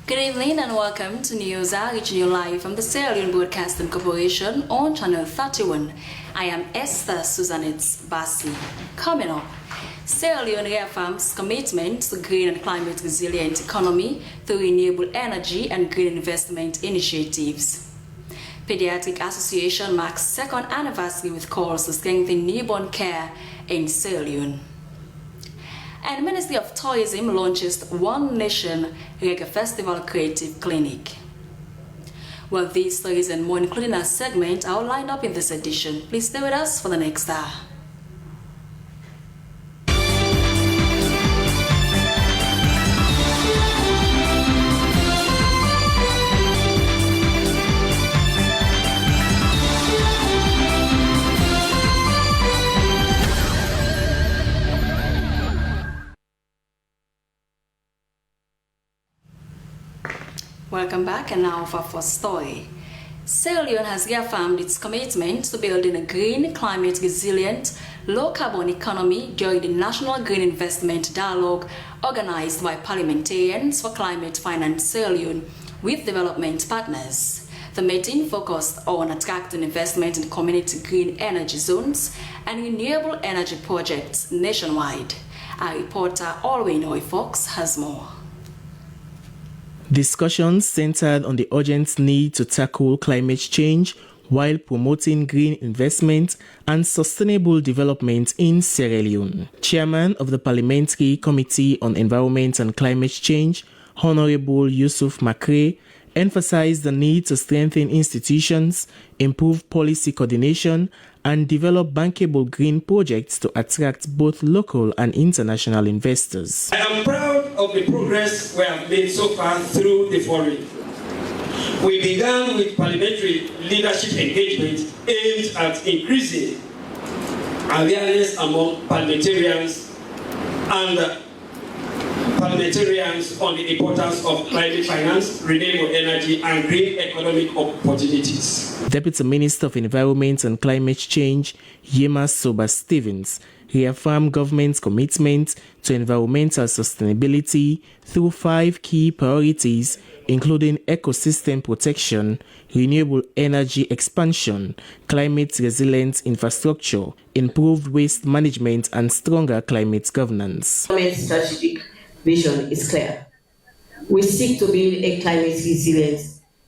Good evening and welcome to Newshour, reaching you live from the Sierra Leone Broadcasting Corporation on Channel 31. I am Esther Susanitz Bassi. Coming up, Sierra Leone reaffirms commitment to green and climate resilient economy through renewable energy and green investment initiatives. Pediatric Association marks second anniversary with calls to strengthen newborn care in Sierra Leone. And Ministry of Tourism launches One Nation Reggae Festival Creative Clinic. Well, these stories and more, including our segment, are lined up in this edition. Please stay with us for the next hour. Welcome back, and now for our first story. Sierra Leone has reaffirmed its commitment to building a green, climate-resilient, low-carbon economy during the National Green Investment Dialogue organized by parliamentarians for climate finance Sierra Leone with development partners. The meeting focused on attracting investment in community green energy zones and renewable energy projects nationwide. Our reporter Alwyn Fox has more. Discussions centered on the urgent need to tackle climate change while promoting green investment and sustainable development in Sierra Leone. Chairman of the Parliamentary Committee on Environment and Climate Change, Honorable Yusuf Makre, emphasized the need to strengthen institutions, improve policy coordination, and develop bankable green projects to attract both local and international investors. I am proud of the progress we have made so far through the forum. We began with parliamentary leadership engagement aimed at increasing awareness among parliamentarians on the importance of climate finance, renewable energy, and green economic opportunities. Deputy Minister of Environment and Climate Change, Yema Soba Stevens, reaffirmed government's commitment to environmental sustainability through 5 key priorities, including ecosystem protection, renewable energy expansion, climate-resilient infrastructure, improved waste management, and stronger climate governance. Government's strategic vision is clear. We seek to build a climate-resilient,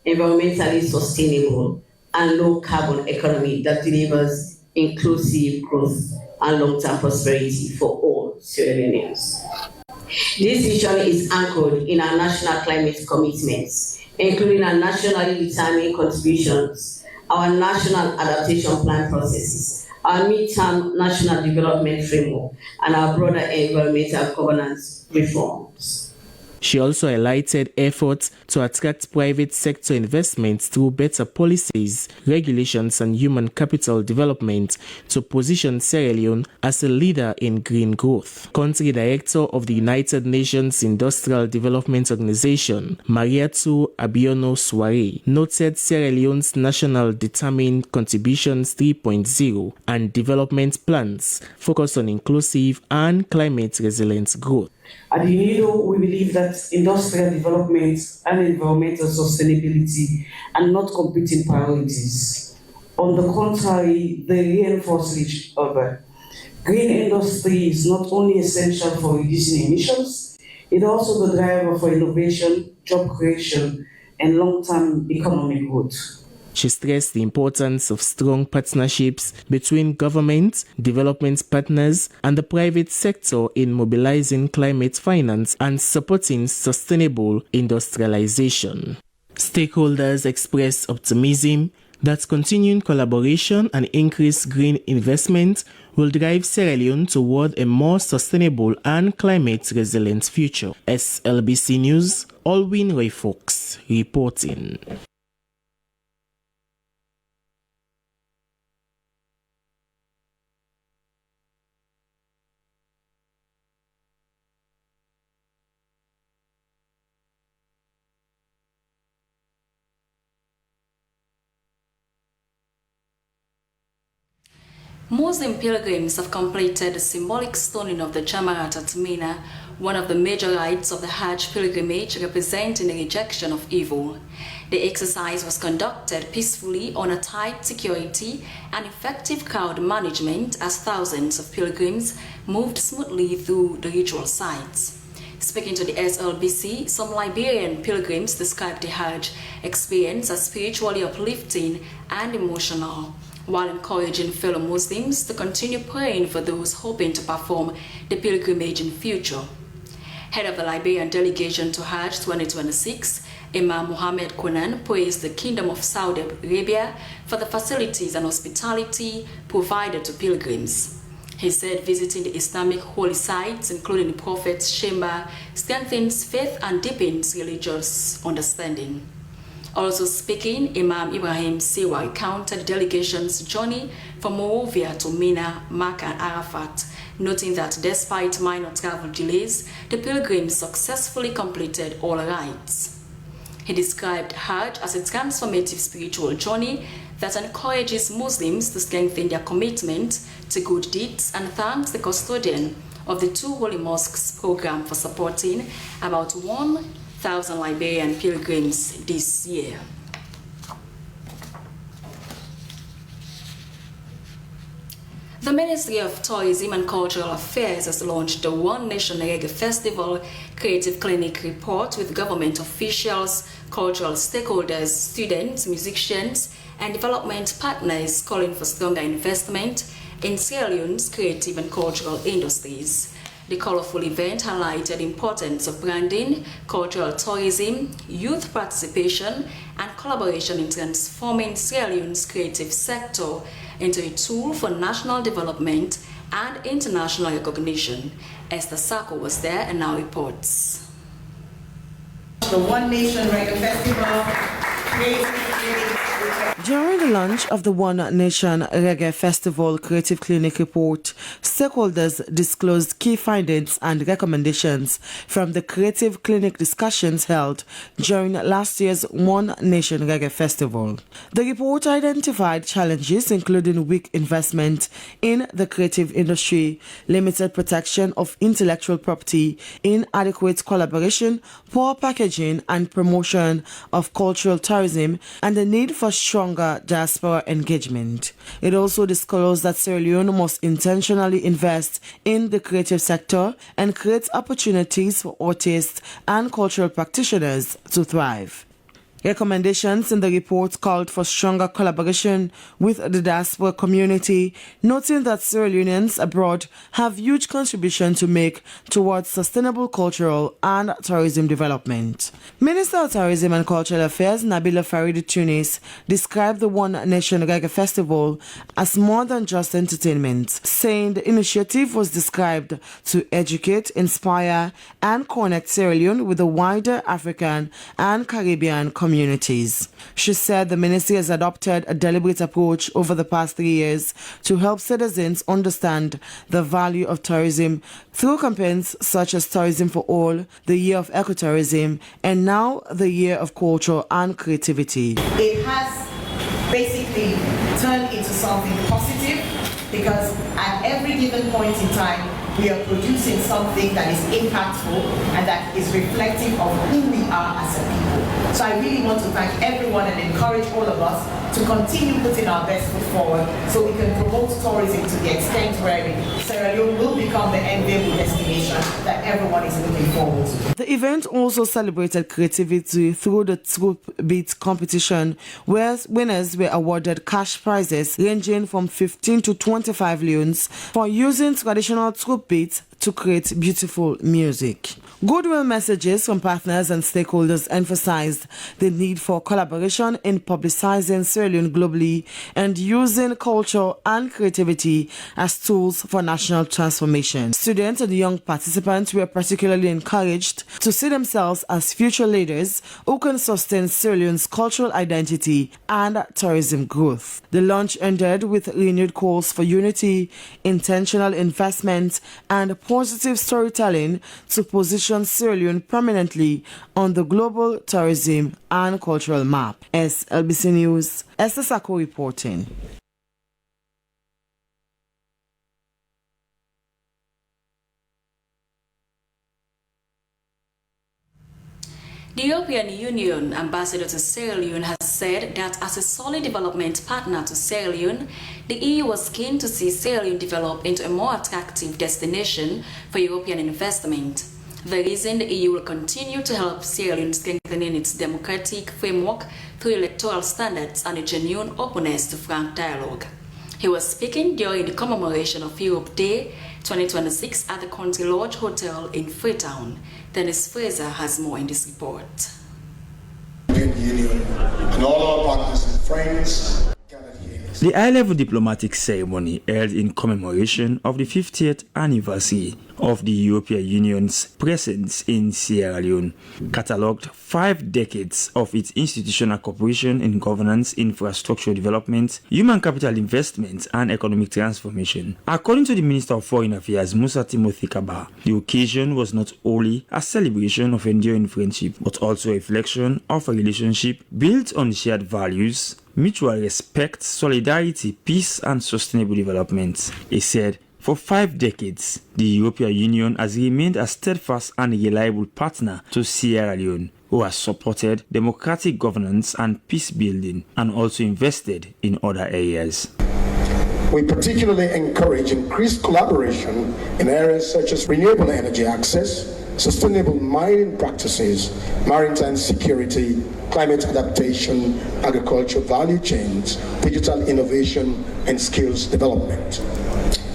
environmentally sustainable, and low-carbon economy that delivers inclusive growth and long-term prosperity for all Sierra Leoneans. This vision is anchored in our national climate commitments, including our nationally determined contributions, our national adaptation plan processes, our mid-term national development framework, and our broader environmental governance reforms. She also highlighted efforts to attract private sector investments through better policies, regulations, and human capital development to position Sierra Leone as a leader in green growth. Country Director of the United Nations Industrial Development Organization, Mariatu Abiono Soare, noted Sierra Leone's National Determined Contributions 3.0 and development plans focus on inclusive and climate-resilient growth. At UNIDO, we believe that industrial development and environmental sustainability are not competing priorities. On the contrary, they reinforce each other. Green industry is not only essential for reducing emissions, it is also the driver for innovation, job creation, and long-term economic growth. She stressed the importance of strong partnerships between government, development partners, and the private sector in mobilizing climate finance and supporting sustainable industrialization. Stakeholders expressed optimism that continuing collaboration and increased green investment will drive Sierra Leone toward a more sustainable and climate-resilient future. SLBC News, Alwyn Fox reporting. Muslim pilgrims have completed the symbolic stoning of the Jamarat at Mina, one of the major rites of the Hajj pilgrimage representing the rejection of evil. The exercise was conducted peacefully on a tight security and effective crowd management as thousands of pilgrims moved smoothly through the ritual sites. Speaking to the SLBC, some Liberian pilgrims described the Hajj experience as spiritually uplifting and emotional, while encouraging fellow Muslims to continue praying for those hoping to perform the pilgrimage in future. Head of the Liberian delegation to Hajj 2026, Imam Mohammed Qunan praised the Kingdom of Saudi Arabia for the facilities and hospitality provided to pilgrims. He said visiting the Islamic holy sites, including the Prophet's chamber, strengthens faith and deepens religious understanding. Also speaking, Imam Ibrahim Siwa recounted the delegation's journey from Monrovia to Mina, Makkah and Arafat, noting that despite minor travel delays, the pilgrims successfully completed all rites. He described Hajj as a transformative spiritual journey that encourages Muslims to strengthen their commitment to good deeds and thanks the custodian of the two holy mosques program for supporting about 1,000 Liberian pilgrims this year. The Ministry of Tourism and Cultural Affairs has launched the One Nation Reggae Festival Creative Clinic report with government officials, cultural stakeholders, students, musicians, and development partners calling for stronger investment in Sierra Leone's creative and cultural industries. The colorful event highlighted the importance of branding, cultural tourism, youth participation, and collaboration in transforming Sierra Leone's creative sector into a tool for national development and international recognition. Esther Sako was there and now reports. The One Nation Reggae Festival During the launch of the One Nation Reggae Festival Creative Clinic report, stakeholders disclosed key findings and recommendations from the Creative Clinic discussions held during last year's One Nation Reggae Festival. The report identified challenges including weak investment in the creative industry, limited protection of intellectual property, inadequate collaboration, poor packaging and promotion of cultural tourism, and the need for stronger diaspora engagement. It also disclosed that Sierra Leone must intentionally invest in the creative sector and create opportunities for artists and cultural practitioners to thrive. Recommendations in the report called for stronger collaboration with the diaspora community, noting that Sierra Leoneans abroad have huge contribution to make towards sustainable cultural and tourism development. Minister of Tourism and Cultural Affairs Nabila Faridi Tunis described the One Nation Reggae Festival as more than just entertainment, saying the initiative was described to educate, inspire, and connect Sierra Leone with the wider African and Caribbean communities. She said the ministry has adopted a deliberate approach over the past 3 years to help citizens understand the value of tourism through campaigns such as Tourism for All, the Year of Ecotourism, and now the Year of Culture and Creativity. It has basically turned into something positive because at every given point in time, we are producing something that is impactful and that is reflective of who we are as a people. So I really want to thank everyone and encourage all of us to continue putting our best foot forward so we can promote tourism to the extent where Sierra Leone will become the enviable destination that everyone is looking forward to. The event also celebrated creativity through the troop beat competition, where winners were awarded cash prizes ranging from 15 to 25 leones for using traditional troop beats to create beautiful music. Goodwill messages from partners and stakeholders emphasized the need for collaboration in publicizing Sierra Leone globally and using culture and creativity as tools for national transformation. Students and young participants were particularly encouraged to see themselves as future leaders who can sustain Sierra Leone's cultural identity and tourism growth. The launch ended with renewed calls for unity, intentional investment, and positive storytelling to position Sierra Leone permanently on the global tourism and cultural map. SLBC News, Esther Sako reporting. The European Union ambassador to Sierra Leone has said that as a solid development partner to Sierra Leone, the EU was keen to see Sierra Leone develop into a more attractive destination for European investment. The reason the EU will continue to help Sierra Leone strengthening its democratic framework through electoral standards and a genuine openness to frank dialogue. He was speaking during the commemoration of Europe Day 2026 at the Country Lodge Hotel in Freetown. Dennis Fraser has more in this report. The European Union and all our partners and friends. The high-level diplomatic ceremony held in commemoration of the 50th anniversary of the European Union's presence in Sierra Leone catalogued 5 decades of its institutional cooperation in governance, infrastructure development, human capital investment, and economic transformation. According to the Minister of Foreign Affairs, Musa Timothy Kaba, the occasion was not only a celebration of enduring friendship, but also a reflection of a relationship built on shared values, mutual respect, solidarity, peace, and sustainable development. He said, for 5 decades, the European Union has remained a steadfast and reliable partner to Sierra Leone, who has supported democratic governance and peace building, and also invested in other areas. We particularly encourage increased collaboration in areas such as renewable energy access, sustainable mining practices, maritime security, climate adaptation, agriculture value chains, digital innovation, and skills development.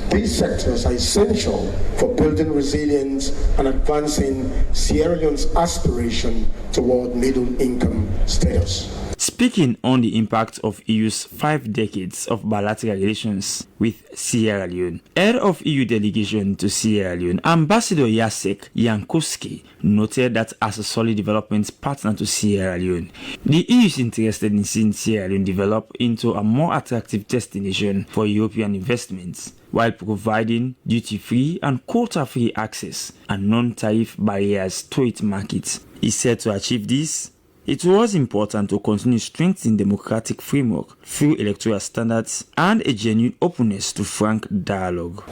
These sectors are essential for building resilience and advancing Sierra Leone's aspiration toward middle-income status. Speaking on the impact of EU's 5 decades of bilateral relations with Sierra Leone, head of EU delegation to Sierra Leone, Ambassador Jacek Jankowski, noted that as a solid development partner to Sierra Leone, the EU is interested in seeing Sierra Leone develop into a more attractive destination for European investments, while providing duty-free and quota-free access and non-tariff barriers to its markets. He said to achieve this, it was important to continue strengthening democratic framework through electoral standards and a genuine openness to frank dialogue.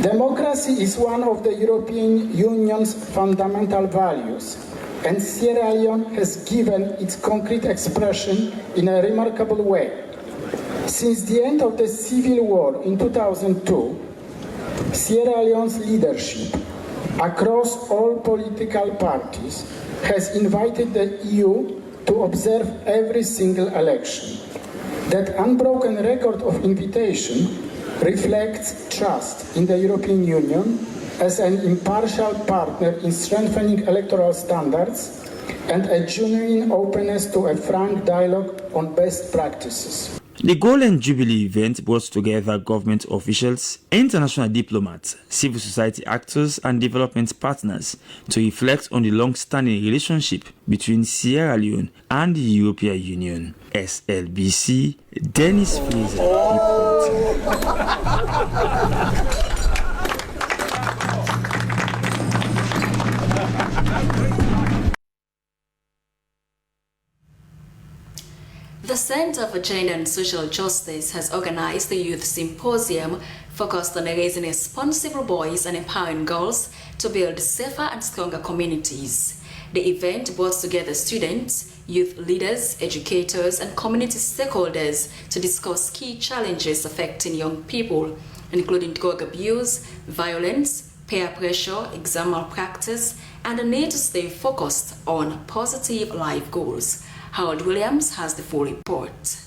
Democracy is one of the European Union's fundamental values, and Sierra Leone has given its concrete expression in a remarkable way. Since the end of the civil war in 2002, Sierra Leone's leadership across all political parties has invited the EU to observe every single election. That unbroken record of invitation reflects trust in the European Union as an impartial partner in strengthening electoral standards and a genuine openness to a frank dialogue on best practices. The Golden Jubilee event brought together government officials, international diplomats, civil society actors, and development partners to reflect on the long-standing relationship between Sierra Leone and the European Union. SLBC, Dennis Fraser reporting. The Center for Gender and Social Justice has organized a youth symposium focused on raising responsible boys and empowering girls to build safer and stronger communities. The event brought together students, youth leaders, educators, and community stakeholders to discuss key challenges affecting young people, including drug abuse, violence, peer pressure, exam malpractice, and the need to stay focused on positive life goals. Howard Williams has the full report.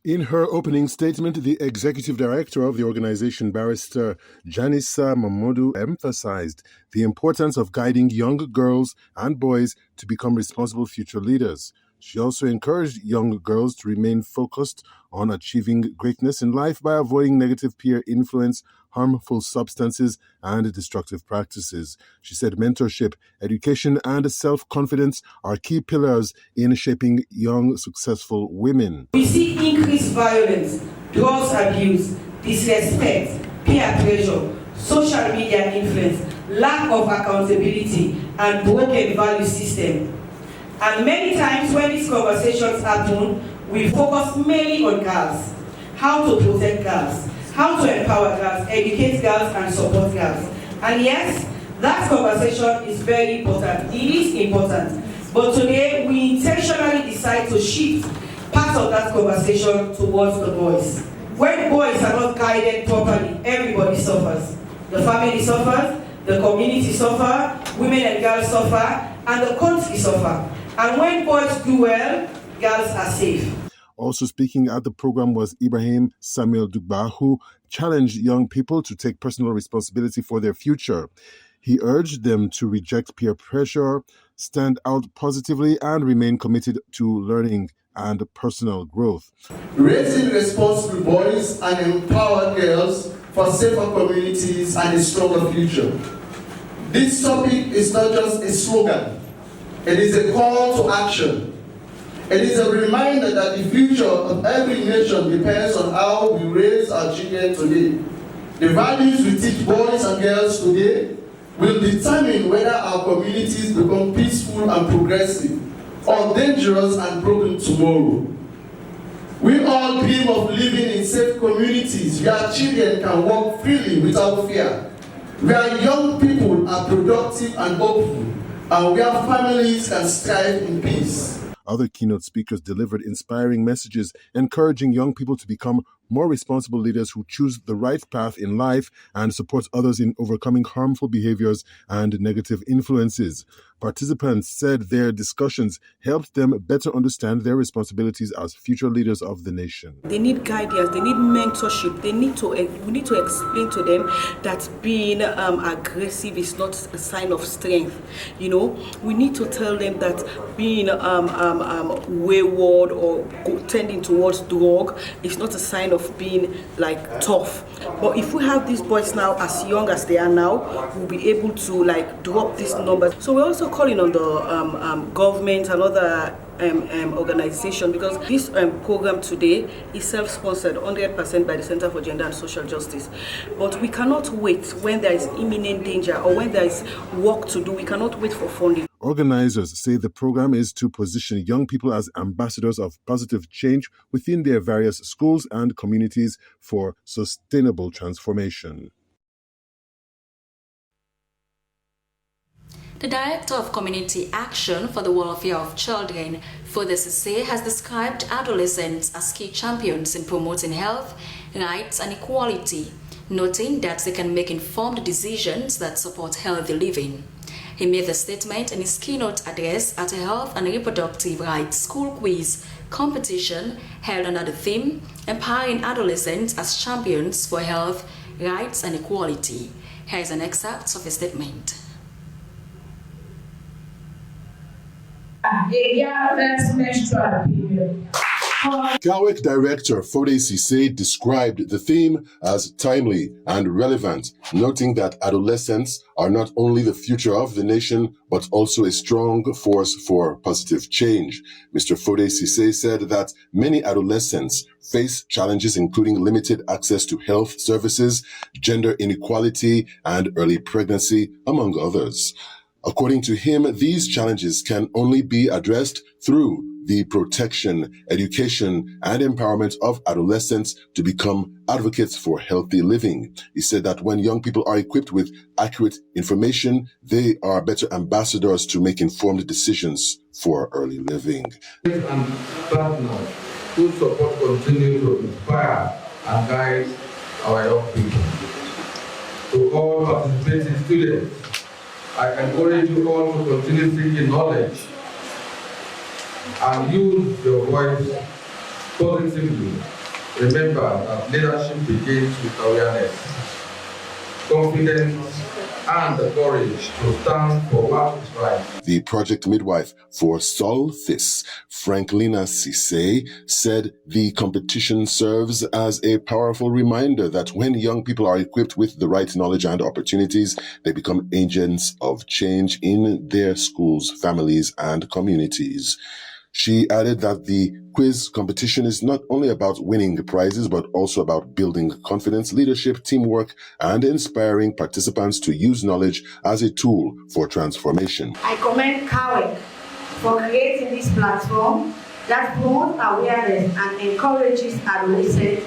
In her opening statement, the executive director of the organization, Barrister Janissa Mamodu, emphasized the importance of guiding young girls and boys to become responsible future leaders. She also encouraged young girls to remain focused on achieving greatness in life by avoiding negative peer influence, harmful substances, and destructive practices. She said mentorship, education, and self-confidence are key pillars in shaping young, successful women. We see increased violence, drugs abuse, disrespect, peer pressure, social media influence, lack of accountability, and broken value system. And many times when these conversations happen, we focus mainly on girls, how to protect girls, how to empower girls, educate girls, and support girls. And yes, That conversation is very important. It is important. But today, we intentionally decide to shift part of that conversation towards the boys. When boys are not guided properly, everybody suffers. The family suffers, the community suffers, women and girls suffer, and the country suffer. And when boys do well, girls are safe. Also speaking at the program was Ibrahim Samuel Dugba, who challenged young people to take personal responsibility for their future. He urged them to reject peer pressure, stand out positively, and remain committed to learning and personal growth. Raising responsible boys and empowered girls for safer communities and a stronger future. This topic is not just a slogan, it is a call to action. It is a reminder that the future of every nation depends on how we raise our children today. The values we teach boys and girls today will determine whether our communities become peaceful and progressive, or dangerous and broken tomorrow. We all dream of living in safe communities where children can walk freely without fear, where young people are productive and hopeful, and where families can strive in peace. Other keynote speakers delivered inspiring messages encouraging young people to become more responsible leaders who choose the right path in life and support others in overcoming harmful behaviors and negative influences. Participants said their discussions helped them better understand their responsibilities as future leaders of the nation. They need guidance, they need mentorship, we need to explain to them that being aggressive is not a sign of strength. You know, we need to tell them that being wayward or tending towards drug is not a sign of being like tough. But if we have these boys now as young as they are now, we'll be able to like drop these numbers. So we're also calling on the government and other organization, because this program today is self-sponsored 100% by the Center for Gender and Social Justice. But we cannot wait when there is imminent danger or when there is work to do. We cannot wait for funding. Organizers say the program is to position young people as ambassadors of positive change within their various schools and communities for sustainable transformation. The Director of Community Action for the Welfare of Children, Foday Cissé, has described adolescents as key champions in promoting health, rights and equality, noting that they can make informed decisions that support healthy living. He made the statement in his keynote address at a health and reproductive rights school quiz competition held under the theme Empowering Adolescents as Champions for Health, Rights and Equality. Here is an excerpt of his statement. CAWEC Director Foday Cissé described the theme as timely and relevant, noting that adolescents are not only the future of the nation, but also a strong force for positive change. Mr. Foday Cissé said that many adolescents face challenges including limited access to health services, gender inequality, and early pregnancy, among others. According to him, these challenges can only be addressed through the protection, education, and empowerment of adolescents to become advocates for healthy living. He said that when young people are equipped with accurate information, they are better ambassadors to make informed decisions for early living. And partners who support continue to inspire and guide our young people. To all participating students, I encourage you all to continue seeking knowledge and use your voice positively. Remember that leadership begins with awareness, confidence, and the courage to stand for what is right. The project midwife for Solthis, Franklina Cissé, said the competition serves as a powerful reminder that when young people are equipped with the right knowledge and opportunities, they become agents of change in their schools, families, and communities. She added that the quiz competition is not only about winning prizes, but also about building confidence, leadership, teamwork, and inspiring participants to use knowledge as a tool for transformation. I commend CAWEC for creating this platform that promotes awareness and encourages adolescents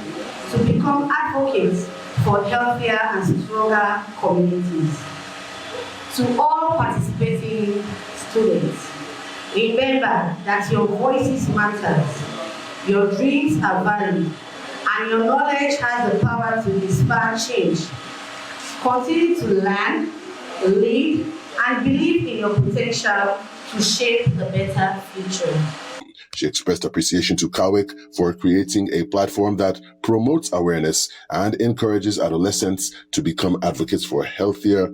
to become advocates for healthier and stronger communities. To all participating students, remember that your voices matter, your dreams are valid, and your knowledge has the power to inspire change. Continue to learn, lead, and believe in your potential to shape a better future. She expressed appreciation to CAWIC for creating a platform that promotes awareness and encourages adolescents to become advocates for healthier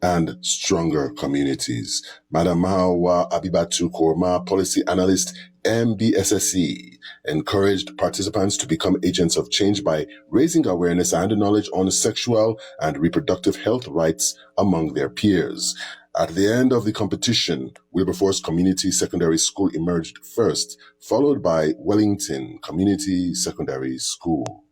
and stronger communities. Madam Mahawa Abibatu Korma, policy analyst, MBSSE, encouraged participants to become agents of change by raising awareness and knowledge on sexual and reproductive health rights among their peers. At the end of the competition, Wilberforce Community Secondary School emerged first, followed by Wellington Community Secondary School.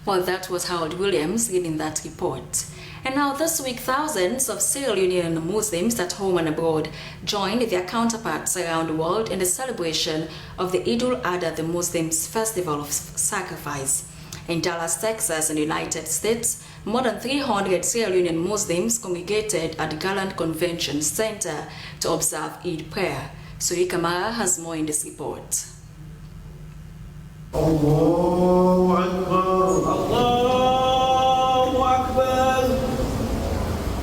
Well, that was Howard Williams giving that report. And now this week, thousands of Sierra Leonean Muslims at home and abroad joined their counterparts around the world in the celebration of the Eid al-Adha, the Muslims' festival of sacrifice. In Dallas, Texas, in the United States, more than 300 Sierra Leonean Muslims congregated at the Garland Convention Center to observe Eid prayer. Sui Kamara has more in this report. Allahu Akbar, Allahu Akbar,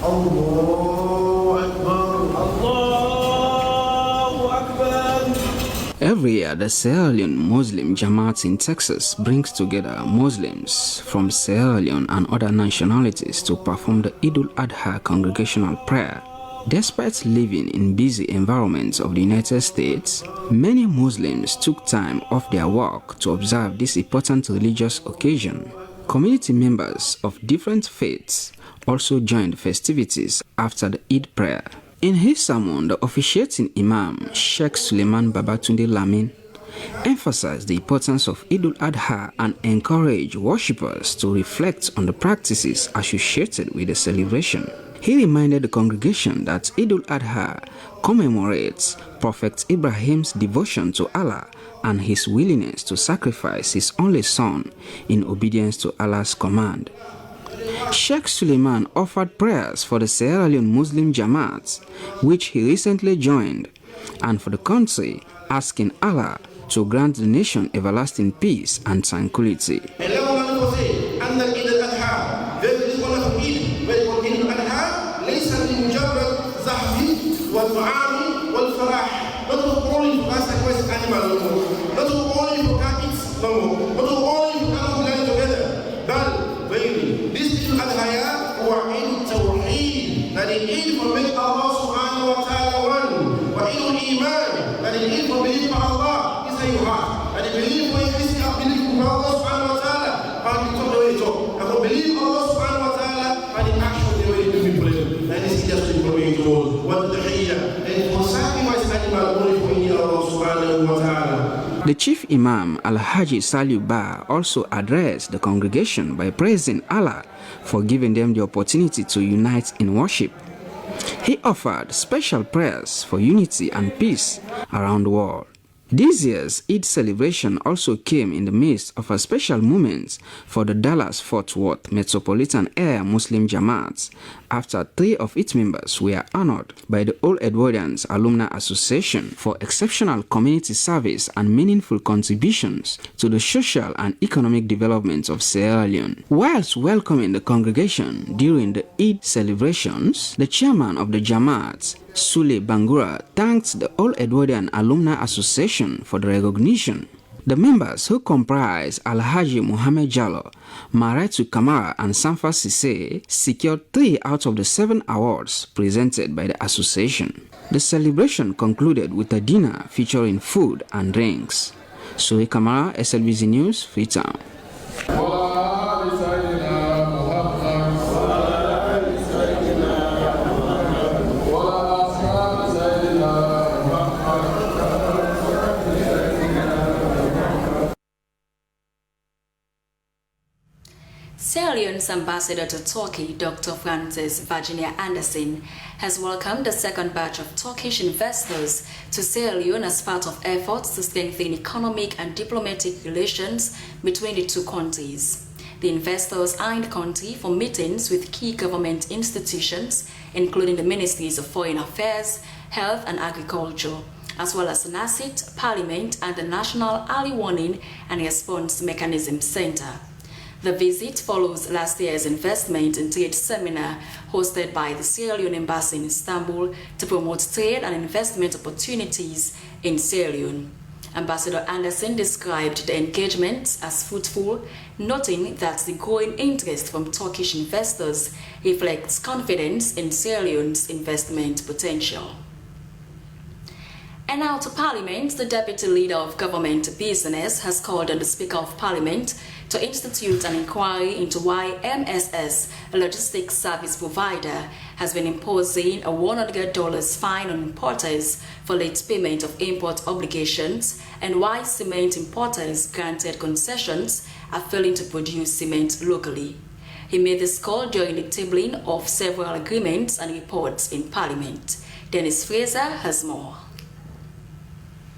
Allahu Akbar, Allahu Akbar. Every year, the Sierra Leone Muslim Jamaat in Texas brings together Muslims from Sierra Leone and other nationalities to perform the Eid al-Adha congregational prayer. Despite living in busy environments of the United States, many Muslims took time off their work to observe this important religious occasion. Community members of different faiths also joined the festivities after the Eid prayer. In his sermon, the officiating Imam, Sheikh Suleiman Babatunde Lamin, emphasized the importance of Eid al-Adha and encouraged worshippers to reflect on the practices associated with the celebration. He reminded the congregation that Eid al-Adha commemorates Prophet Ibrahim's devotion to Allah and his willingness to sacrifice his only son in obedience to Allah's command. Sheikh Suleiman offered prayers for the Sierra Leone Muslim Jamaat, which he recently joined, and for the country, asking Allah to grant the nation everlasting peace and tranquility. The Chief Imam Al-Haji Saliu Ba also addressed the congregation by praising Allah for giving them the opportunity to unite in worship. He offered special prayers for unity and peace around the world. This year's Eid celebration also came in the midst of a special moment for the Dallas-Fort Worth Metropolitan Area Muslim Jamaat after 3 of its members were honored by the Old Edwardians Alumni Association for exceptional community service and meaningful contributions to the social and economic development of Sierra Leone. Whilst welcoming the congregation during the Eid celebrations, the chairman of the Jamaat, Sule Bangura, thanked the Old Edwardian Alumni Association for the recognition. The members, who comprise Alhaji Muhammad Jallo, Maratu Kamara, and Sanfa Sise, secured 3 out of the 7 awards presented by the association. The celebration concluded with a dinner featuring food and drinks. Suri Kamara, SLBC News, Freetown. Sierra Leone's ambassador to Turkey, Dr. Frances Virginia Anderson, has welcomed the second batch of Turkish investors to Sierra Leone as part of efforts to strengthen economic and diplomatic relations between the two countries. The investors are in the country for meetings with key government institutions, including the Ministries of Foreign Affairs, Health and Agriculture, as well as NACIT, Parliament, and the National Early Warning and Response Mechanism Center. The visit follows last year's investment and trade seminar hosted by the Sierra Leone Embassy in Istanbul to promote trade and investment opportunities in Sierra Leone. Ambassador Anderson described the engagement as fruitful, noting that the growing interest from Turkish investors reflects confidence in Sierra Leone's investment potential. And now to Parliament, the Deputy Leader of Government Business has called on the Speaker of Parliament to institute an inquiry into why MSS, a logistics service provider, has been imposing a $100 fine on importers for late payment of import obligations, and why cement importers granted concessions are failing to produce cement locally. He made this call during the tabling of several agreements and reports in Parliament. Dennis Fraser has more.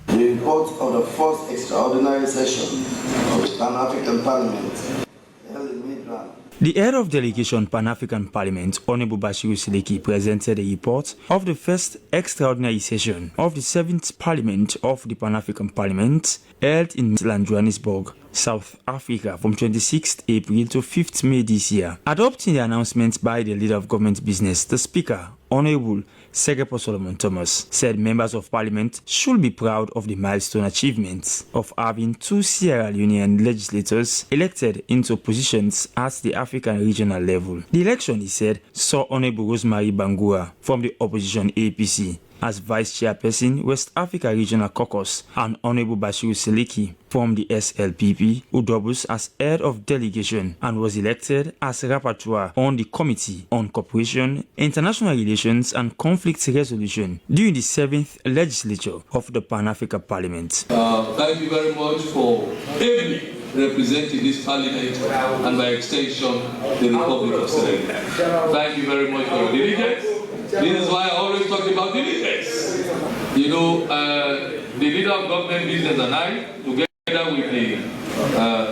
The report of the first extraordinary session of the Pan-African Parliament held in Midland. The head of delegation Pan-African Parliament, Honorable Bashiru Sileki, presented a report of the first extraordinary session of the 7th Parliament of the Pan-African Parliament held in Midland, Johannesburg, South Africa from 26th April to 5th May this year. Adopting the announcement by the Leader of Government Business, the Speaker, Honorable Segepo Solomon Thomas, said members of Parliament should be proud of the milestone achievements of having 2 Sierra Leonean legislators elected into positions at the African regional level. The election, he said, saw Honorable Rosemary Bangura from the opposition APC as Vice Chairperson, West Africa Regional Caucus, and Honorable Bashiru Sileki from the SLPP, who doubles as head of delegation and was elected as rapporteur on the Committee on Cooperation, International Relations and Conflict Resolution during the 7th legislature of the Pan-African Parliament. Thank you very much for ably representing this Parliament and by extension the Republic of Sierra Leone. Thank you very much for your diligence. This is why I always talk about diligence. You know, the Leader of Government Business and I, together with the,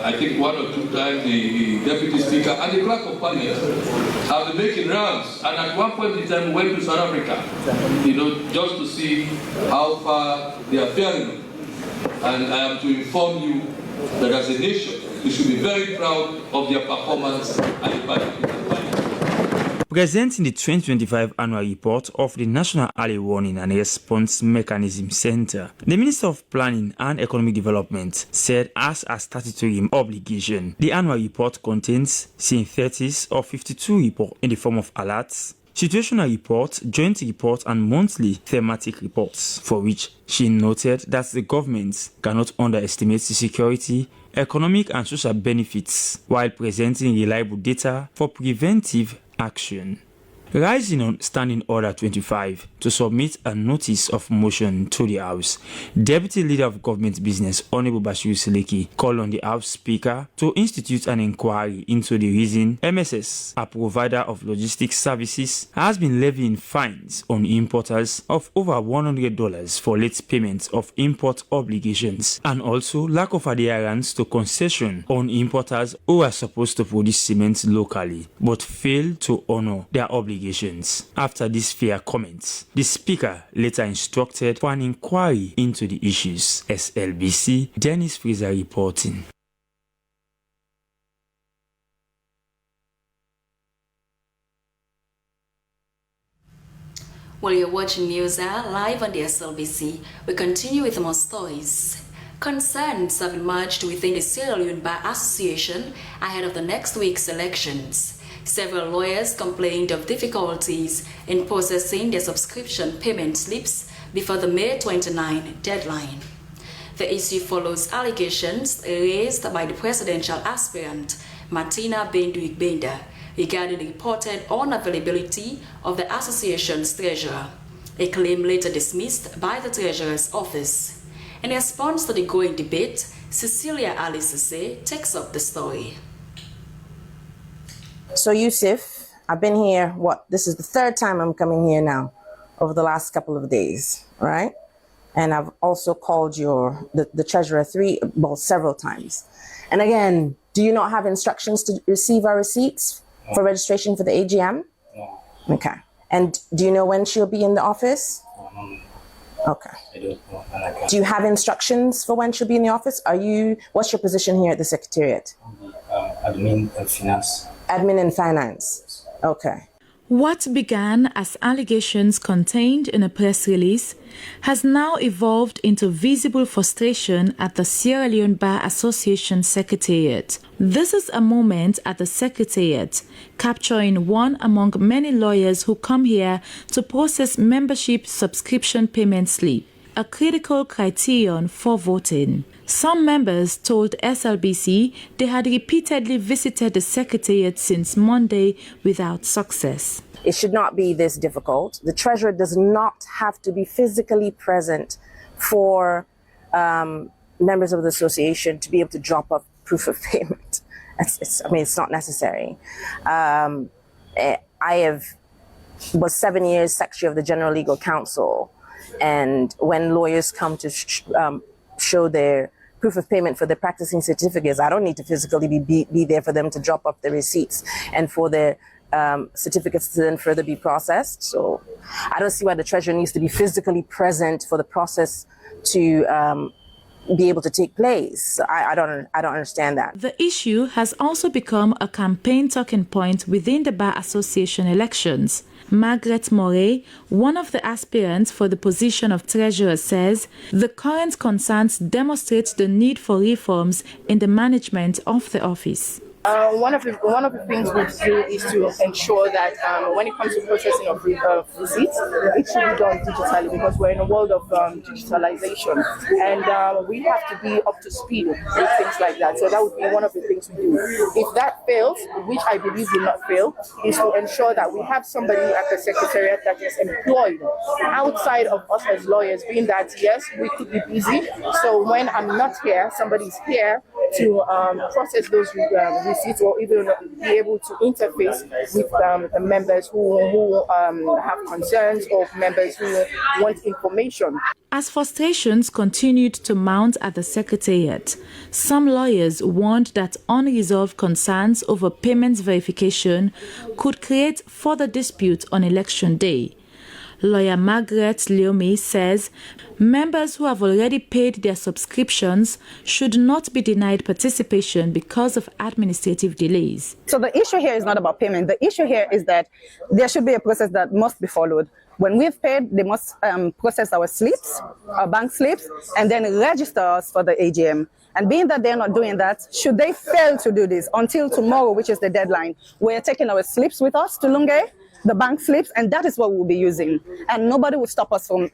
I think 1 or 2 times the Deputy Speaker and the Clerk of Parliament, have been making rounds. And at one point in time, we went to South Africa, you know, just to see how far they are faring. And I am to inform you that as a nation, we should be very proud of their performance at the Pan-African Parliament. Presenting the 2025 annual report of the National Early Warning and Response Mechanism Center, the Minister of Planning and Economic Development said as a statutory obligation, the annual report contains synthesis of 52 reports in the form of alerts, situational reports, joint reports, and monthly thematic reports, for which she noted that the government cannot underestimate the security, economic, and social benefits while presenting reliable data for preventive action. Rising on Standing Order 25 to submit a notice of motion to the House, Deputy Leader of Government Business Honorable Bashiru Sileki called on the House Speaker to institute an inquiry into the reason MSS, a provider of logistics services, has been levying fines on importers of over $100 for late payment of import obligations, and also lack of adherence to concession on importers who are supposed to produce cement locally but fail to honor their obligations. After these fair comments, the Speaker later instructed for an inquiry into the issues. SLBC, Dennis Fraser reporting. While you're watching Newshour live on the SLBC, we continue with more stories. Concerns have emerged within the Sierra Leone Bar Association ahead of the next week's elections. Several lawyers complained of difficulties in processing their subscription payment slips before the May 29 deadline. The issue follows allegations raised by the presidential aspirant Martina Benduik Benda regarding the reported unavailability of the association's treasurer, a claim later dismissed by the treasurer's office. In response to the growing debate, Cecilia Alice takes up the story. So Yusuf, I've been here, this is the third time I'm coming here now over the last couple of days, right? And I've also called the treasurer several times. And again, do you not have instructions to receive our receipts for registration for the AGM? No. Okay. And do you know when she'll be in the office? No. Okay. I don't know. And I can't. Do you have instructions for when she'll be in the office? What's your position here at the Secretariat? Admin and finance. Admin and finance. Okay. What began as allegations contained in a press release has now evolved into visible frustration at the Sierra Leone Bar Association Secretariat. This is a moment at the Secretariat, capturing one among many lawyers who come here to process membership subscription payment slip, a critical criterion for voting. Some members told SLBC they had repeatedly visited the Secretariat since Monday without success. It should not be this difficult. The treasurer does not have to be physically present for members of the association to be able to drop off proof of payment. It's not necessary. Was 7 years secretary of the General Legal Counsel, and when lawyers come to show their proof of payment for the practicing certificates, I don't need to physically be there for them to drop off the receipts and for their certificates to then further be processed. So I don't see why the treasurer needs to be physically present for the process to be able to take place. I don't understand that. The issue has also become a campaign talking point within the Bar Association elections. Margaret Moray, one of the aspirants for the position of treasurer, says the current concerns demonstrate the need for reforms in the management of the office. One of the things we do is to ensure that when it comes to processing of receipts, it should be done digitally, because we're in a world of digitalization, and we have to be up to speed with things like that. So that would be one of the things we do. If that fails, which I believe will not fail, is to ensure that we have somebody at the Secretariat that is employed outside of us as lawyers, being that, yes, we could be busy. So when I'm not here, somebody's here to process those receipts, or even be able to interface with members who have concerns, or members who want information. As frustrations continued to mount at the Secretariat, some lawyers warned that unresolved concerns over payments verification could create further disputes on election day. Lawyer Margaret Leome says members who have already paid their subscriptions should not be denied participation because of administrative delays. So the issue here is not about payment. The issue here is that there should be a process that must be followed. When we've paid, they must process our slips, our bank slips, and then register us for the AGM. And being that they're not doing that, should they fail to do this until tomorrow, which is the deadline, we're taking our slips with us to Lunge, the bank slips, and that is what we'll be using. And nobody will stop us from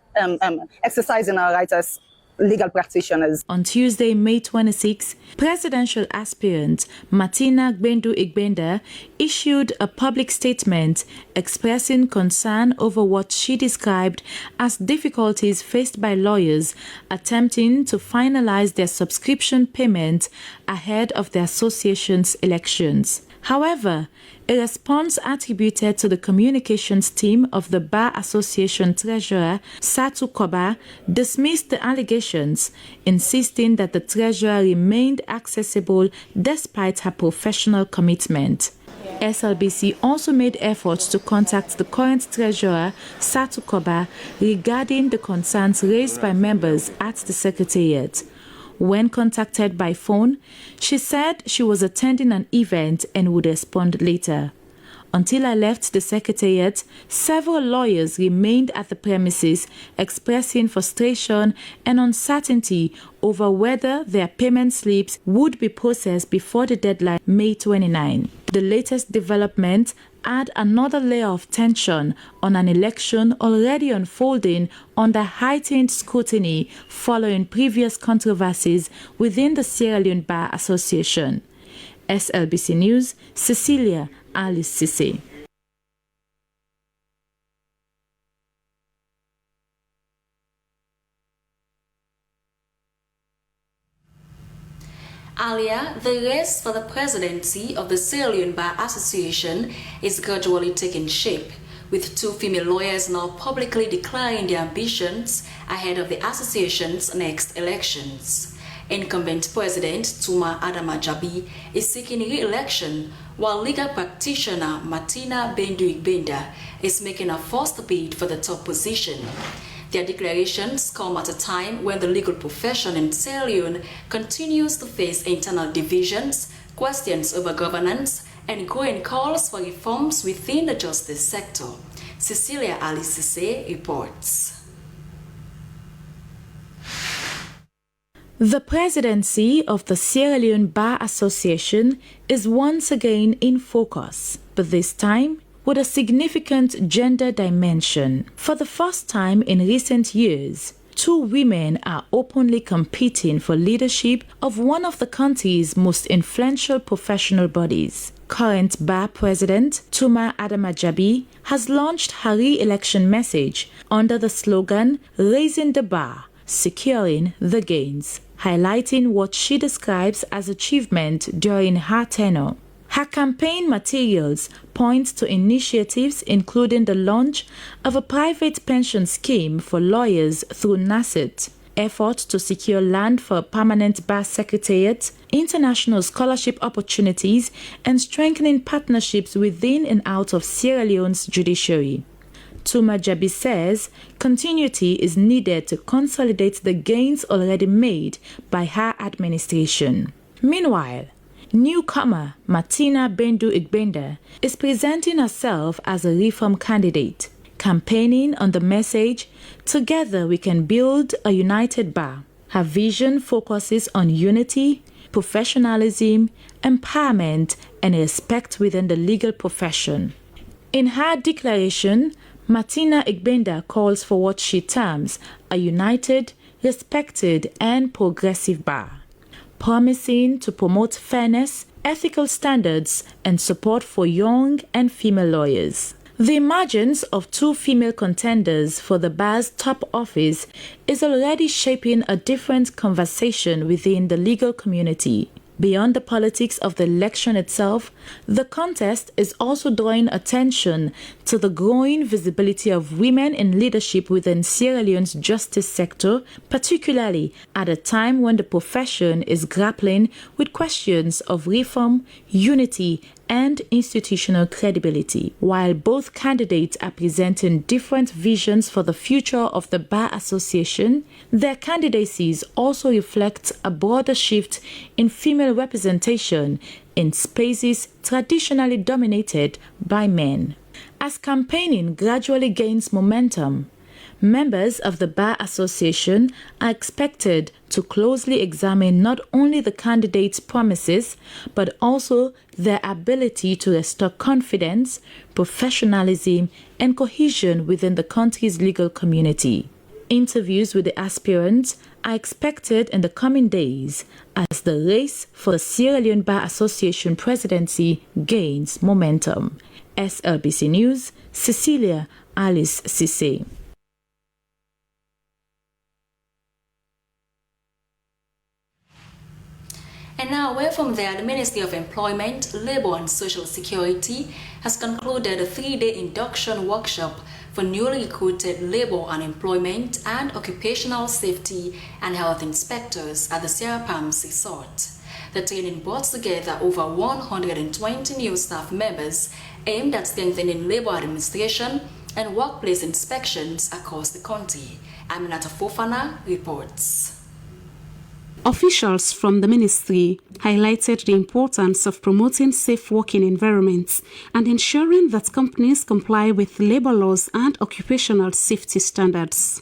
exercising our rights as legal practitioners. On Tuesday, May 26, presidential aspirant Martina Gbendu Igbenda issued a public statement expressing concern over what she described as difficulties faced by lawyers attempting to finalize their subscription payment ahead of the association's elections. However, a response attributed to the communications team of the Bar Association Treasurer, Satu Koba, dismissed the allegations, insisting that the treasurer remained accessible despite her professional commitment. SLBC also made efforts to contact the current treasurer, Satu Koba, regarding the concerns raised by members at the Secretariat. When contacted by phone, she said she was attending an event and would respond later. Until I left the Secretariat, several lawyers remained at the premises expressing frustration and uncertainty over whether their payment slips would be processed before the deadline, May 29. The latest development add another layer of tension on an election already unfolding under heightened scrutiny following previous controversies within the Sierra Leone Bar Association. SLBC News, Cecilia Alice Sisse. Earlier, the race for the presidency of the Sierra Leone Bar Association is gradually taking shape, with 2 female lawyers now publicly declaring their ambitions ahead of the association's next elections. Incumbent President Tuma Adama Jabi is seeking re-election, while legal practitioner Martina Bendu-Igbenda is making a first bid for the top position. Their declarations come at a time when the legal profession in Sierra Leone continues to face internal divisions, questions over governance, and growing calls for reforms within the justice sector. Cecilia Ali Sise reports. The presidency of the Sierra Leone Bar Association is once again in focus, but this time with a significant gender dimension. For the first time in recent years, 2 women are openly competing for leadership of one of the country's most influential professional bodies. Current bar president Tuma Adama Jabi has launched her re-election message under the slogan "Raising the Bar, Securing the Gains," highlighting what she describes as achievement during her tenure. Her campaign materials point to initiatives including the launch of a private pension scheme for lawyers through NASIT, efforts to secure land for a permanent bar secretariat, international scholarship opportunities, and strengthening partnerships within and out of Sierra Leone's judiciary. Tuma Jabi says continuity is needed to consolidate the gains already made by her administration. Meanwhile, newcomer Martina Bendu-Igbenda is presenting herself as a reform candidate, campaigning on the message, "Together we can build a united bar." Her vision focuses on unity, professionalism, empowerment, and respect within the legal profession. In her declaration, Martina Igbenda calls for what she terms a united, respected, and progressive bar, promising to promote fairness, ethical standards, and support for young and female lawyers. The emergence of 2 female contenders for the bar's top office is already shaping a different conversation within the legal community. Beyond the politics of the election itself, the contest is also drawing attention to the growing visibility of women in leadership within Sierra Leone's justice sector, particularly at a time when the profession is grappling with questions of reform, unity, and institutional credibility. While both candidates are presenting different visions for the future of the Bar Association, their candidacies also reflect a broader shift in female representation in spaces traditionally dominated by men. As campaigning gradually gains momentum, members of the Bar Association are expected to closely examine not only the candidates' promises, but also their ability to restore confidence, professionalism, and cohesion within the country's legal community. Interviews with the aspirants are expected in the coming days as the race for the Sierra Leone Bar Association presidency gains momentum. SLBC News, Cecilia Alice Sise. And now, away from there, the Ministry of Employment, Labour and Social Security has concluded a 3-day induction workshop for newly recruited labour and employment and occupational safety and health inspectors at the Sierra Palms Resort. The training brought together over 120 new staff members aimed at strengthening labour administration and workplace inspections across the country. Aminata Fofana reports. Officials from the ministry highlighted the importance of promoting safe working environments and ensuring that companies comply with labor laws and occupational safety standards.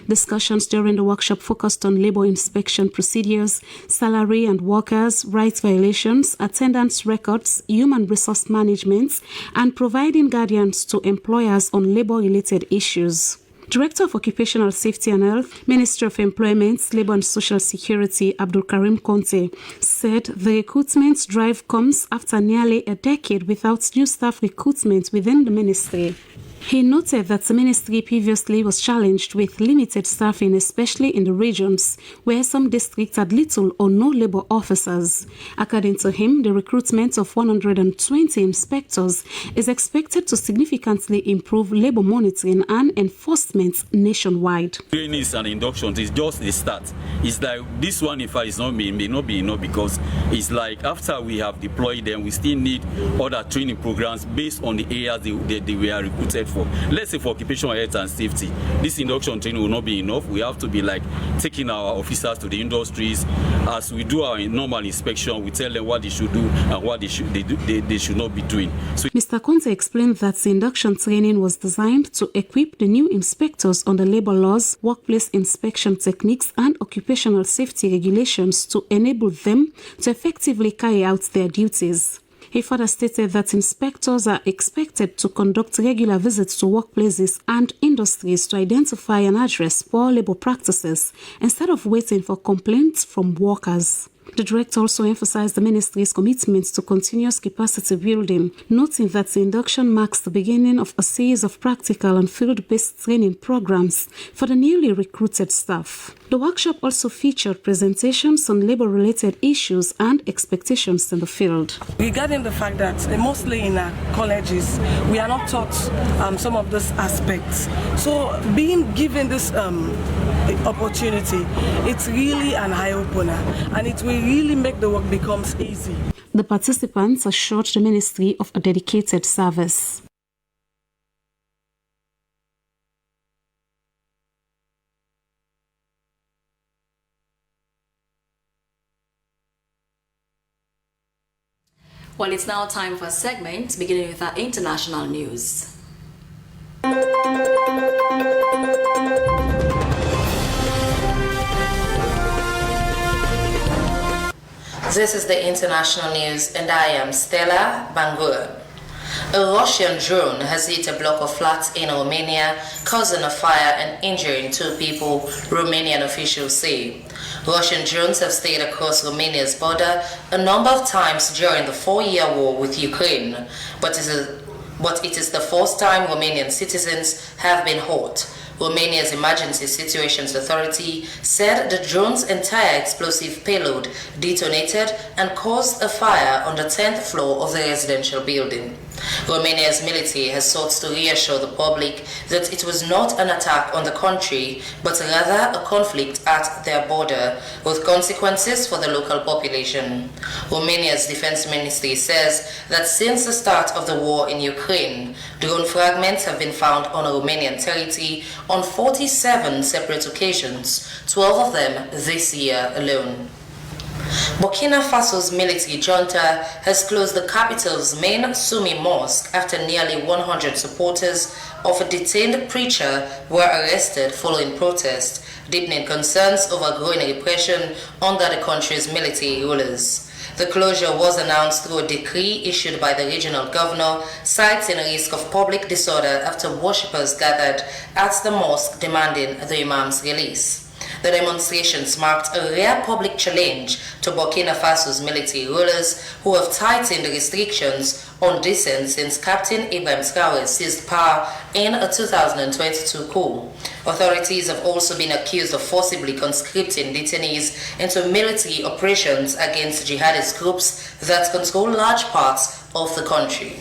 Discussions during the workshop focused on labor inspection procedures, salary and workers' rights violations, attendance records, human resource management, and providing guidance to employers on labor-related issues. Director of Occupational Safety and Health, Ministry of Employment, Labour and Social Security, Abdul Karim Conte, said the recruitment drive comes after nearly a decade without new staff recruitment within the ministry. He noted that the ministry previously was challenged with limited staffing, especially in the regions where some districts had little or no labor officers. According to him, the recruitment of 120 inspectors is expected to significantly improve labor monitoring and enforcement nationwide. Trainings and inductions is just the start. It's like this one, if it's not may not be enough, because it's like after we have deployed them, we still need other training programs based on the areas they were recruited for. Let's say for occupational health and safety, this induction training will not be enough. We have to be like taking our officers to the industries. As we do our normal inspection, we tell them what they should do and what they should not be doing. So Mr. Conte explained that the induction training was designed to equip the new inspectors on the labor laws, workplace inspection techniques, and occupational safety regulations to enable them to effectively carry out their duties. He further stated that inspectors are expected to conduct regular visits to workplaces and industries to identify and address poor labor practices instead of waiting for complaints from workers. The director also emphasized the ministry's commitment to continuous capacity building, noting that the induction marks the beginning of a series of practical and field-based training programs for the newly recruited staff. The workshop also featured presentations on labor-related issues and expectations in the field. Regarding the fact that mostly in our colleges, we are not taught some of these aspects. So being given this opportunity, it's really an eye-opener, and it will really make the work becomes easy. The participants assured the ministry of a dedicated service. Well, it's now time for a segment, beginning with our international news. This is the international news, and I am Stella Bangura. A Russian drone has hit a block of flats in Romania, causing a fire and injuring 2 people, Romanian officials say. Russian drones have stayed across Romania's border a number of times during the 4-year war with Ukraine, but it is the first time Romanian citizens have been hurt. Romania's Emergency Situations Authority said the drone's entire explosive payload detonated and caused a fire on the 10th floor of the residential building. Romania's military has sought to reassure the public that it was not an attack on the country, but rather a conflict at their border, with consequences for the local population. Romania's defense ministry says that since the start of the war in Ukraine, drone fragments have been found on Romanian territory on 47 separate occasions, 12 of them this year alone. Burkina Faso's military junta has closed the capital's main Sumi mosque after nearly 100 supporters of a detained preacher were arrested following protests, deepening concerns over growing repression under the country's military rulers. The closure was announced through a decree issued by the regional governor, citing a risk of public disorder after worshippers gathered at the mosque demanding the imam's release. The demonstrations marked a rare public challenge to Burkina Faso's military rulers, who have tightened restrictions on dissent since Captain Ibrahim Traoré seized power in a 2022 coup. Authorities have also been accused of forcibly conscripting detainees into military operations against jihadist groups that control large parts of the country.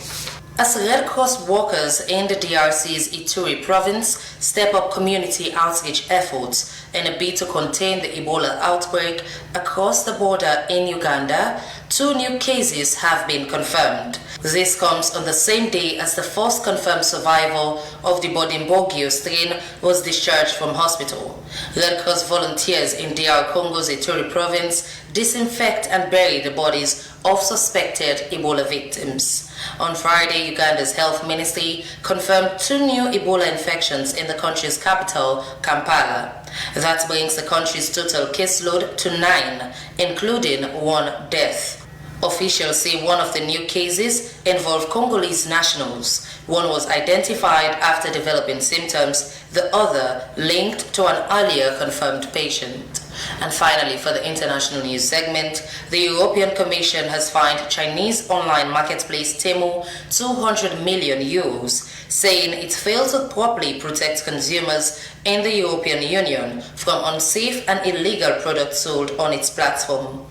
As Red Cross workers in the DRC's Ituri province step up community outreach efforts in a bid to contain the Ebola outbreak across the border in Uganda, 2 new cases have been confirmed. This comes on the same day as the first confirmed survivor of the Bodimbogyo strain was discharged from hospital. Red Cross volunteers in DR Congo's Ituri province disinfect and bury the bodies of suspected Ebola victims. On Friday, Uganda's health ministry confirmed 2 new Ebola infections in the country's capital, Kampala. That brings the country's total caseload to 9, including 1 death. Officials say one of the new cases involved Congolese nationals. One was identified after developing symptoms, the other linked to an earlier confirmed patient. And finally, for the international news segment, the European Commission has fined Chinese online marketplace Temu 200 million euros, saying it failed to properly protect consumers in the European Union from unsafe and illegal products sold on its platform.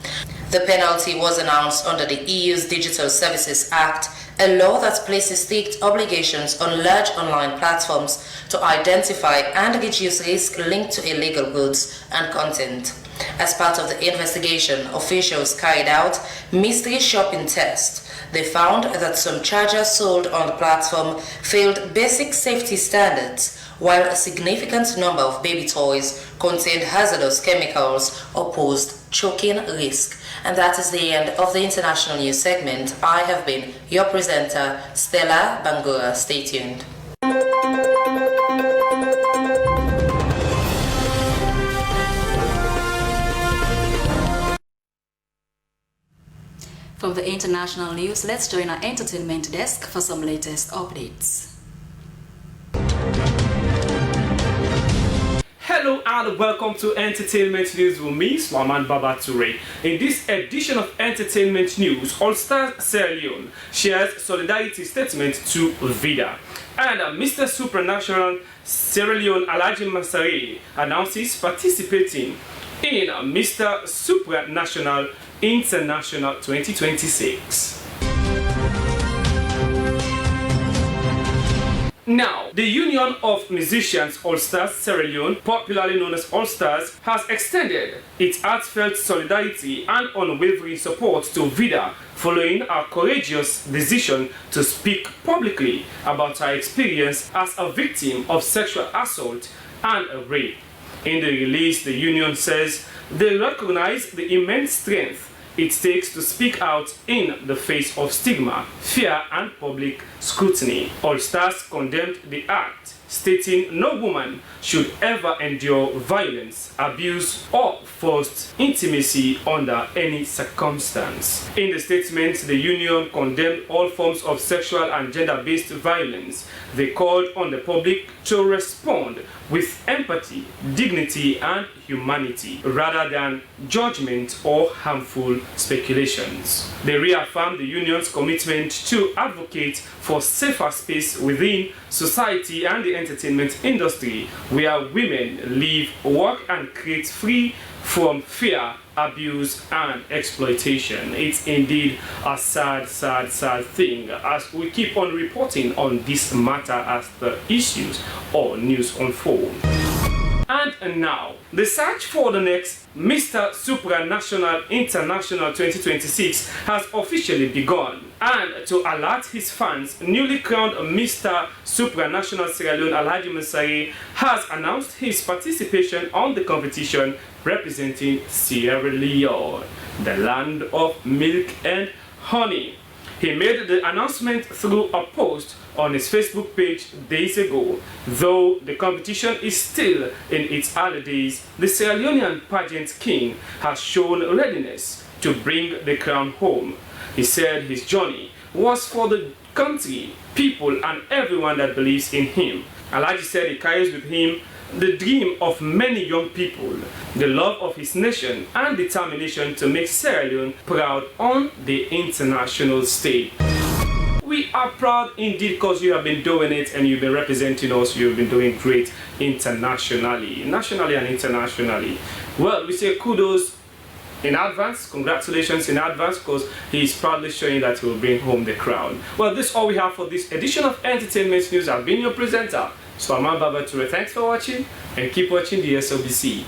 The penalty was announced under the EU's Digital Services Act, a law that places strict obligations on large online platforms to identify and reduce risk linked to illegal goods and content. As part of the investigation, officials carried out mystery shopping tests. They found that some chargers sold on the platform failed basic safety standards, while a significant number of baby toys contained hazardous chemicals or posed choking risk. And that is the end of the international news segment. I have been your presenter, Stella Bangura. Stay tuned. From the international news, let's join our entertainment desk for some latest updates. Hello and welcome to Entertainment News with me, Swaman Babature. In this edition of Entertainment News, All-Star Sierra Leone shares solidarity statement to Vida. And Mr. Supranational Sierra Leone Alhaji Masari announces participating in Mr. Supranational International 2026. Now, the Union of Musicians All-Stars Sierra Leone, popularly known as All-Stars, has extended its heartfelt solidarity and unwavering support to Vida following her courageous decision to speak publicly about her experience as a victim of sexual assault and rape. In the release, the union says they recognize the immense strength it takes to speak out in the face of stigma, fear, and public scrutiny. All Stars condemned the act, stating no woman should ever endure violence, abuse, or forced intimacy under any circumstance. In the statement, the union condemned all forms of sexual and gender-based violence. They called on the public to respond with empathy, dignity, and humanity, rather than judgment or harmful speculations. They reaffirmed the union's commitment to advocate for safer space within society and the entertainment industry, where women live, work, and create free from fear, abuse, and exploitation. It's indeed a sad thing as we keep on reporting on this matter as the issues or news unfold. And now, the search for the next Mr. Supranational International 2026 has officially begun. And to alert his fans, newly crowned Mr. Supranational Sierra Leone Alhaji Masari has announced his participation on the competition representing Sierra Leone, the land of milk and honey. He made the announcement through a post on his Facebook page days ago. Though the competition is still in its early days, the Sierra Leonean pageant king has shown readiness to bring the crown home. He said his journey was for the country, people, and everyone that believes in him. Alhaji said he carries with him the dream of many young people, the love of his nation, and determination to make Sierra Leone proud on the international stage. We are proud indeed because you have been doing it and you've been representing us. You've been doing great internationally, nationally and internationally. Well, we say kudos in advance, congratulations in advance, because he is proudly showing that he will bring home the crown. Well, this is all we have for this edition of Entertainment News. I've been your presenter, Swaman Babature. Thanks for watching and keep watching the SLBC.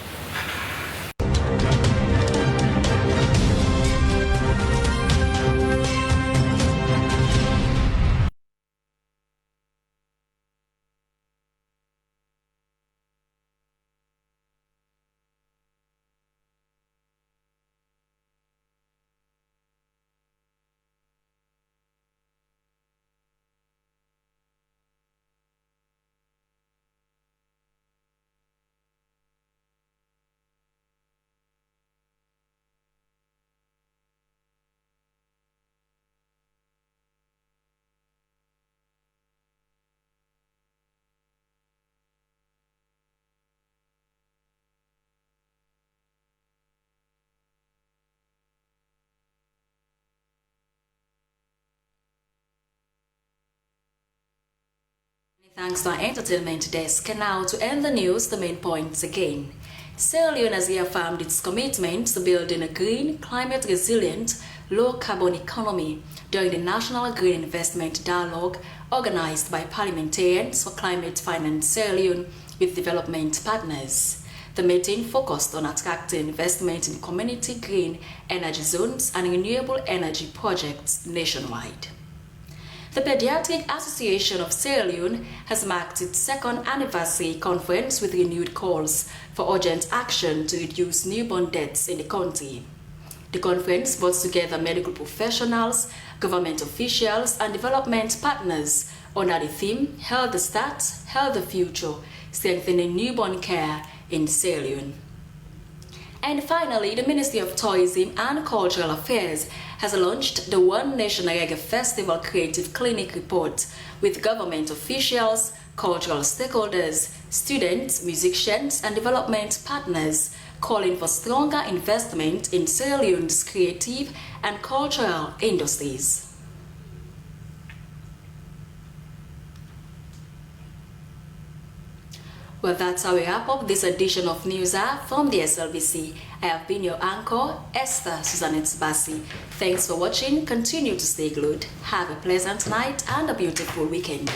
Thanks to our entertainment desk. And now to end the news, the main points again. Sierra Leone has reaffirmed its commitment to building a green, climate-resilient, low-carbon economy during the National Green Investment Dialogue organized by parliamentarians for climate finance Sierra Leone with development partners. The meeting focused on attracting investment in community green energy zones and renewable energy projects nationwide. The Pediatric Association of Sierra Leone has marked its second anniversary conference with renewed calls for urgent action to reduce newborn deaths in the country. The conference brought together medical professionals, government officials, and development partners under the theme Health the Start, Health the Future, strengthening newborn care in Sierra Leone. And finally, the Ministry of Tourism and Cultural Affairs has launched the One Nation Reggae Festival Creative Clinic report with government officials, cultural stakeholders, students, musicians, and development partners calling for stronger investment in Sierra Leone's creative and cultural industries. Well, that's how we wrap up this edition of Newshour from the SLBC. I have been your anchor, Esther Bassi. Thanks for watching. Continue to stay glued. Have a pleasant night and a beautiful weekend.